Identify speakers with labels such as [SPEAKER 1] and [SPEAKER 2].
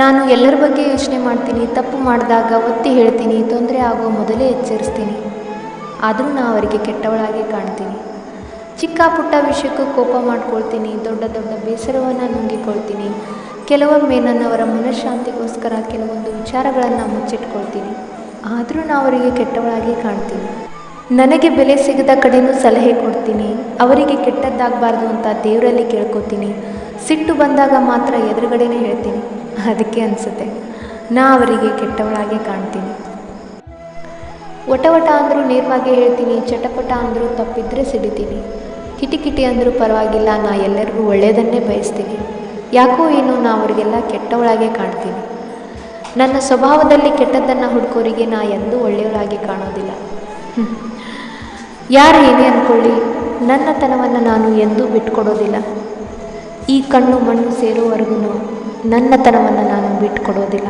[SPEAKER 1] ನಾನು ಎಲ್ಲರ ಬಗ್ಗೆ ಯೋಚನೆ ಮಾಡ್ತೀನಿ. ತಪ್ಪು ಮಾಡಿದಾಗ ಒತ್ತಿ ಹೇಳ್ತೀನಿ, ತೊಂದರೆ ಆಗೋ ಮೊದಲೇ ಎಚ್ಚರಿಸ್ತೀನಿ. ಆದರೂ ನಾನು ಅವರಿಗೆ ಕೆಟ್ಟವಳಾಗಿ ಕಾಣ್ತೀನಿ. ಚಿಕ್ಕ ಪುಟ್ಟ ವಿಷಯಕ್ಕೂ ಕೋಪ ಮಾಡ್ಕೊಳ್ತೀನಿ. ದೊಡ್ಡ ದೊಡ್ಡ ಬೇಸರವನ್ನು ನುಂಗಿಕೊಳ್ತೀನಿ. ಕೆಲವೊಮ್ಮೆ ನನ್ನವರ ಮನಃಶಾಂತಿಗೋಸ್ಕರ ಕೆಲವೊಂದು ವಿಚಾರಗಳನ್ನು ಮುಚ್ಚಿಟ್ಕೊಳ್ತೀನಿ. ಆದರೂ ನಾನು ಅವರಿಗೆ ಕೆಟ್ಟವಳಾಗಿ ಕಾಣ್ತೀನಿ. ನನಗೆ ಬೆಲೆ ಸಿಗದ ಕಡೆಯೂ ಸಲಹೆ ಕೊಡ್ತೀನಿ. ಅವರಿಗೆ ಕೆಟ್ಟದ್ದಾಗಬಾರ್ದು ಅಂತ ದೇವರಲ್ಲಿ ಕೇಳ್ಕೊತೀನಿ. ಸಿಟ್ಟು ಬಂದಾಗ ಮಾತ್ರ ಎದುರುಗಡೆನೇ ಹೇಳ್ತೀನಿ. ಅದಕ್ಕೆ ಅನಿಸುತ್ತೆ ನಾ ಅವರಿಗೆ ಕೆಟ್ಟವಳಾಗಿ ಕಾಣ್ತೀನಿ. ವಟ ಅಂದರೂ ನೇರವಾಗಿ ಹೇಳ್ತೀನಿ. ಚಟಪಟ ಅಂದರೂ ತಪ್ಪಿದ್ರೆ ಸಿಡಿತೀನಿ. ಕಿಟಿ ಅಂದರೂ ಪರವಾಗಿಲ್ಲ, ನಾ ಎಲ್ಲರಿಗೂ ಒಳ್ಳೆಯದನ್ನೇ ಬಯಸ್ತೀನಿ. ಯಾಕೋ ಏನೋ ನಾ ಅವರಿಗೆಲ್ಲ ಕೆಟ್ಟವಳಾಗೆ ಕಾಣ್ತೀನಿ. ನನ್ನ ಸ್ವಭಾವದಲ್ಲಿ ಕೆಟ್ಟದ್ದನ್ನು ಹುಡುಕೋರಿಗೆ ನಾ ಎಂದೂ ಒಳ್ಳೆಯವಳಾಗಿ ಕಾಣೋದಿಲ್ಲ. ಯಾರು ಏನೇ ಅಂದ್ಕೊಳ್ಳಿ, ನನ್ನತನವನ್ನು ನಾನು ಎಂದೂ ಬಿಟ್ಕೊಡೋದಿಲ್ಲ. ಈ ಕಣ್ಣು ಮಣ್ಣು ಸೇರೋವರೆಗೂ ನನ್ನತನವನ್ನು ನಾನು ಬಿಟ್ಕೊಡೋದಿಲ್ಲ.